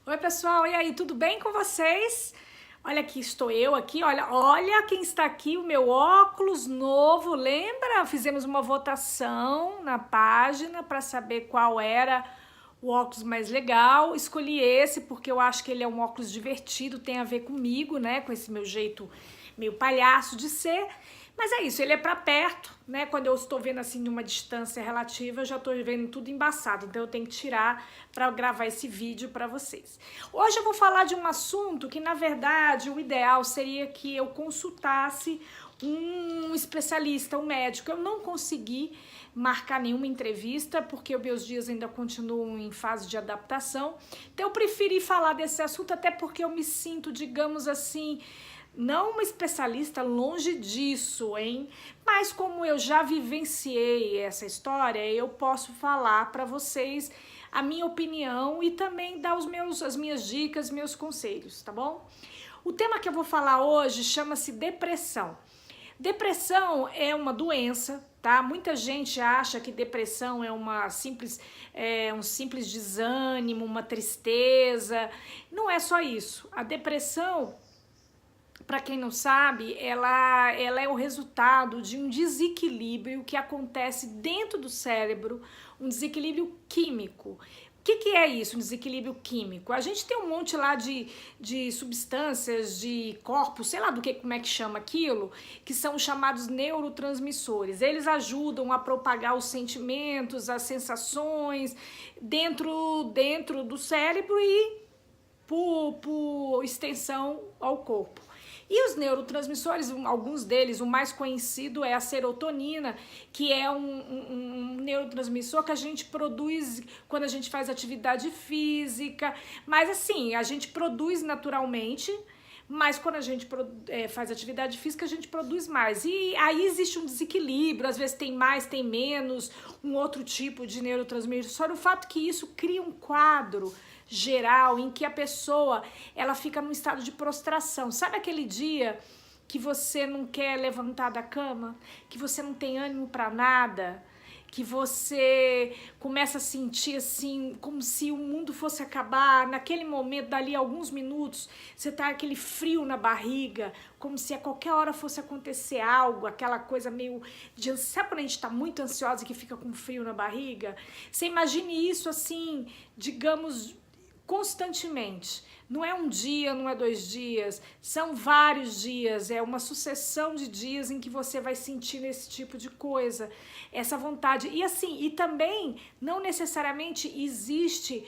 Oi, pessoal, e aí, tudo bem com vocês? Olha aqui, estou eu aqui, olha quem está aqui, o meu óculos novo, lembra? Fizemos uma votação na página para saber qual era o óculos mais legal. Escolhi esse porque eu acho que ele é um óculos divertido, tem a ver comigo, né? Com esse meu jeito meio palhaço de ser. Mas é isso, ele é para perto, né? Quando eu estou vendo assim de uma distância relativa, eu já estou vendo tudo embaçado. Então eu tenho que tirar para gravar esse vídeo para vocês. Hoje eu vou falar de um assunto que, na verdade, o ideal seria que eu consultasse um especialista, um médico. Eu não consegui marcar nenhuma entrevista, porque os meus dias ainda continuam em fase de adaptação. Então eu preferi falar desse assunto, até porque eu me sinto, digamos assim, não uma especialista, longe disso, hein? Mas como eu já vivenciei essa história, eu posso falar para vocês a minha opinião e também dar as minhas dicas, meus conselhos, tá bom? O tema que eu vou falar hoje chama-se depressão. Depressão é uma doença, tá? Muita gente acha que depressão é um simples desânimo, uma tristeza. Não é só isso. A depressão, para quem não sabe, ela é o resultado de um desequilíbrio que acontece dentro do cérebro, um desequilíbrio químico. O que é isso, um desequilíbrio químico? A gente tem um monte lá de substâncias, de corpos, sei lá como é que chama aquilo, que são chamados neurotransmissores. Eles ajudam a propagar os sentimentos, as sensações dentro do cérebro e por extensão ao corpo. E os neurotransmissores, alguns deles, o mais conhecido é a serotonina, que é um neurotransmissor que a gente produz quando a gente faz atividade física, mas assim, a gente produz naturalmente, mas quando a gente faz atividade física, a gente produz mais. E aí existe um desequilíbrio, às vezes tem mais, tem menos, um outro tipo de neurotransmissor. O fato que isso cria um quadro geral em que a pessoa ela fica num estado de prostração. Sabe aquele dia que você não quer levantar da cama, que você não tem ânimo para nada, que você começa a sentir assim, como se o mundo fosse acabar, naquele momento, dali a alguns minutos, você tá aquele frio na barriga, como se a qualquer hora fosse acontecer algo, aquela coisa meio de... Sabe quando a gente tá muito ansiosa e que fica com frio na barriga? Você imagine isso assim, digamos, constantemente. Não é um dia, não é 2 dias, são vários dias, é uma sucessão de dias em que você vai sentir esse tipo de coisa, essa vontade. E assim, e também não necessariamente existe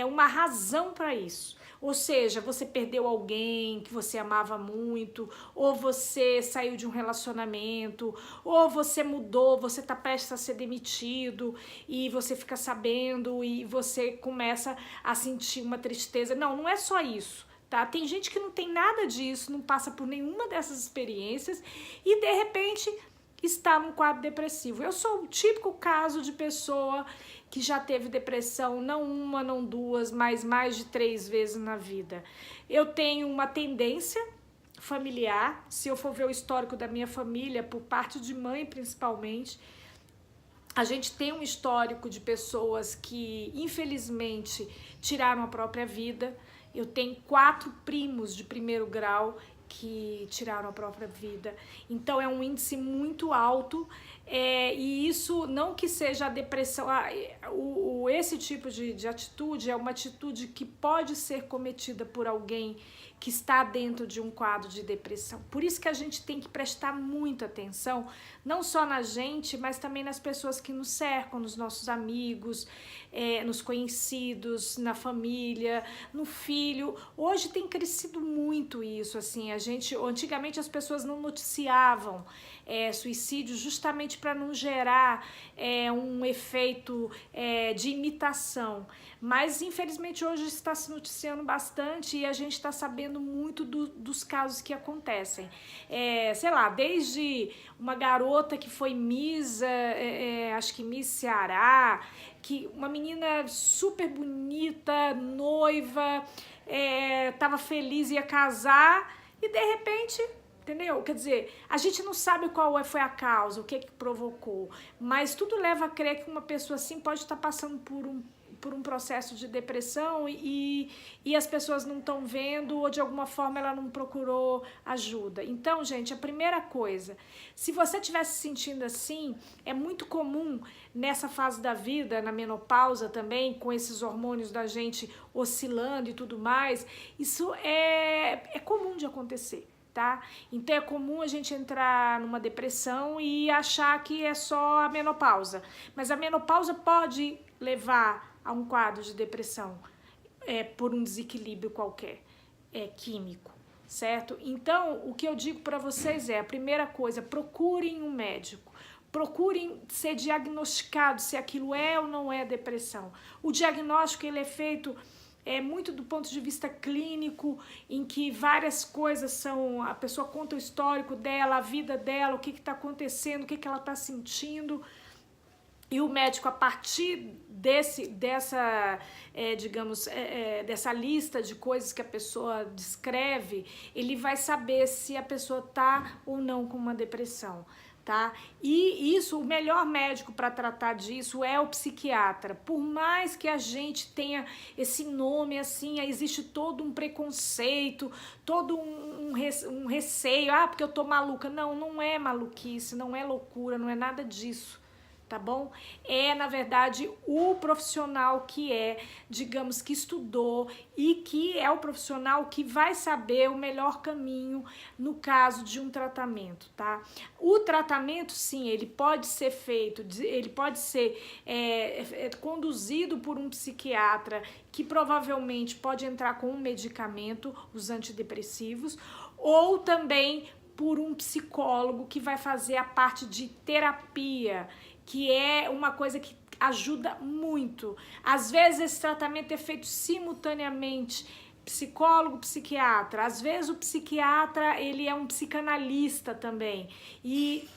uma razão para isso. Ou seja, você perdeu alguém que você amava muito, ou você saiu de um relacionamento, ou você mudou, você tá prestes a ser demitido e você fica sabendo e você começa a sentir uma tristeza. Não, não é só isso. Tá? Tem gente que não tem nada disso, não passa por nenhuma dessas experiências e de repente está num quadro depressivo. Eu sou o típico caso de pessoa que já teve depressão, não uma, não duas, mas mais de 3 vezes na vida. Eu tenho uma tendência familiar, se eu for ver o histórico da minha família, por parte de mãe principalmente, a gente tem um histórico de pessoas que, infelizmente, tiraram a própria vida. Eu tenho 4 primos de primeiro grau que tiraram a própria vida. Então, é um índice muito alto. E isso, não que seja a depressão, esse tipo de atitude é uma atitude que pode ser cometida por alguém que está dentro de um quadro de depressão. Por isso que a gente tem que prestar muita atenção, não só na gente, mas também nas pessoas que nos cercam, nos nossos amigos, nos conhecidos, na família, no filho. Hoje tem crescido muito isso, assim, antigamente as pessoas não noticiavam suicídio justamente para não gerar um efeito de imitação. Mas, infelizmente, hoje está se noticiando bastante e a gente está sabendo muito dos casos que acontecem. Sei lá, desde uma garota que foi Miss, acho que Miss Ceará, que uma menina super bonita, noiva, estava feliz, ia casar e, de repente... Entendeu? Quer dizer, a gente não sabe qual foi a causa, o que provocou, mas tudo leva a crer que uma pessoa assim pode estar passando por um processo de depressão e as pessoas não estão vendo ou de alguma forma ela não procurou ajuda. Então, gente, a primeira coisa, se você estiver se sentindo assim, é muito comum nessa fase da vida, na menopausa também, com esses hormônios da gente oscilando e tudo mais, isso é comum de acontecer. Tá? Então é comum a gente entrar numa depressão e achar que é só a menopausa, mas a menopausa pode levar a um quadro de depressão por um desequilíbrio qualquer químico, certo? Então o que eu digo para vocês a primeira coisa, procurem um médico. Procurem ser diagnosticados se aquilo é ou não é depressão. O diagnóstico ele é feito muito do ponto de vista clínico, em que várias coisas são, a pessoa conta o histórico dela, a vida dela, o que está acontecendo, o que ela está sentindo, e o médico, a partir dessa lista de coisas que a pessoa descreve, ele vai saber se a pessoa está ou não com uma depressão. Tá? E isso, o melhor médico para tratar disso é o psiquiatra. Por mais que a gente tenha esse nome assim, existe todo um preconceito, todo um receio, porque eu tô maluca. Não, não é maluquice, não é loucura, não é nada disso. Tá bom? É, na verdade, o profissional que digamos, que estudou e que é o profissional que vai saber o melhor caminho no caso de um tratamento, tá? O tratamento, sim, ele pode ser feito, ele pode ser conduzido por um psiquiatra que provavelmente pode entrar com um medicamento, os antidepressivos, ou também por um psicólogo que vai fazer a parte de terapia, que é uma coisa que ajuda muito. Às vezes esse tratamento é feito simultaneamente, psicólogo, psiquiatra. Às vezes o psiquiatra, ele é um psicanalista também e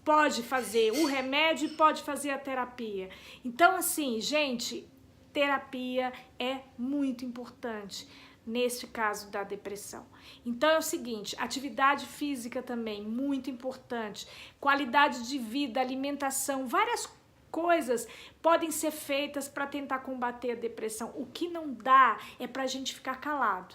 pode fazer o remédio e pode fazer a terapia. Então, assim, gente, terapia é muito importante neste caso da depressão. Então é o seguinte, atividade física também, muito importante, qualidade de vida, alimentação, várias coisas podem ser feitas para tentar combater a depressão. O que não dá é para a gente ficar calado.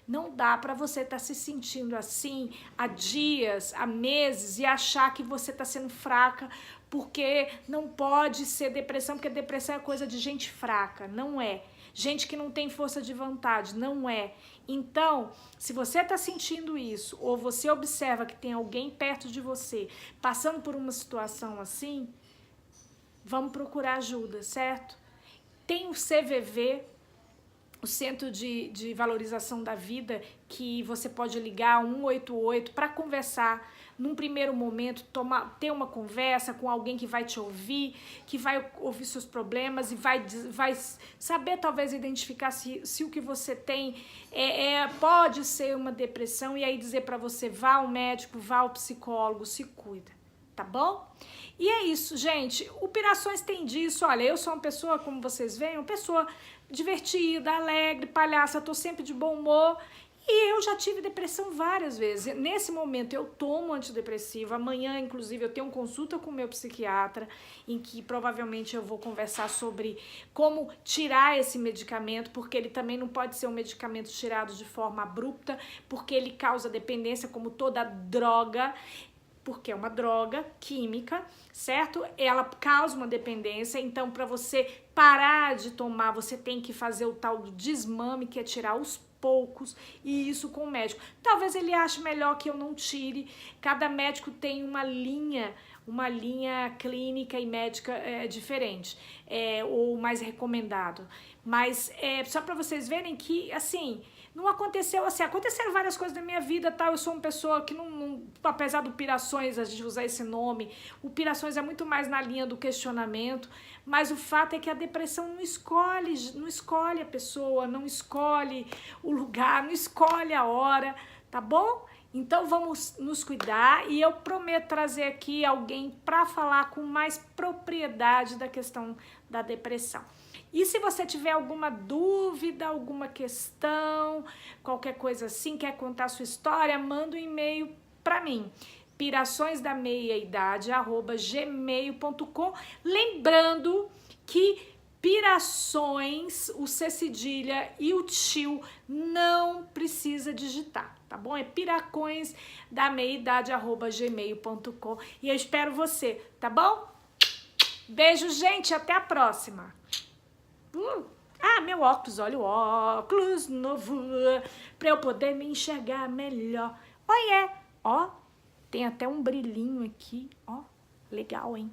Não dá para você estar se sentindo assim há dias, há meses e achar que você está sendo fraca, porque não pode ser depressão, porque depressão é coisa de gente fraca, não é. Gente que não tem força de vontade, não é. Então, se você está sentindo isso, ou você observa que tem alguém perto de você passando por uma situação assim, vamos procurar ajuda, certo? Tem o CVV, o Centro de Valorização da Vida, que você pode ligar 188 para conversar. Num primeiro momento, ter uma conversa com alguém que vai te ouvir, que vai ouvir seus problemas e vai saber talvez identificar se o que você tem pode ser uma depressão, e aí dizer para você, vá ao médico, vá ao psicólogo, se cuida, tá bom? E é isso, gente. O Pirações tem disso. Olha, eu sou uma pessoa, como vocês veem, uma pessoa divertida, alegre, palhaça, tô sempre de bom humor. E eu já tive depressão várias vezes. Nesse momento eu tomo antidepressivo. Amanhã, inclusive, eu tenho consulta com o meu psiquiatra, em que provavelmente eu vou conversar sobre como tirar esse medicamento, porque ele também não pode ser um medicamento tirado de forma abrupta, porque ele causa dependência, como toda droga, porque é uma droga química, certo? Ela causa uma dependência, então para você parar de tomar, você tem que fazer o tal do desmame, que é tirar os poucos, e isso com o médico. Talvez ele ache melhor que eu não tire. Cada médico tem uma linha clínica e médica diferente, ou mais recomendado. Mas só para vocês verem que, assim, não aconteceu assim, aconteceram várias coisas na minha vida, tá? Eu sou uma pessoa que não apesar do Pirações, a gente usar esse nome, o Pirações é muito mais na linha do questionamento, mas o fato é que a depressão não escolhe a pessoa, não escolhe o lugar, não escolhe a hora, tá bom? Então vamos nos cuidar, e eu prometo trazer aqui alguém para falar com mais propriedade da questão da depressão. E se você tiver alguma dúvida, alguma questão, qualquer coisa assim, quer contar sua história, manda um e-mail para mim, piraçõesdameiaidade@gmail.com. Lembrando que Pirações, o C cedilha e o tio não precisa digitar, tá bom? É piracões da meia-idade@gmail.com e eu espero você, tá bom? Beijo, gente, até a próxima. Meu óculos, olha o óculos novo, pra eu poder me enxergar melhor. Olha, ó, tem até um brilhinho aqui, ó, legal, hein?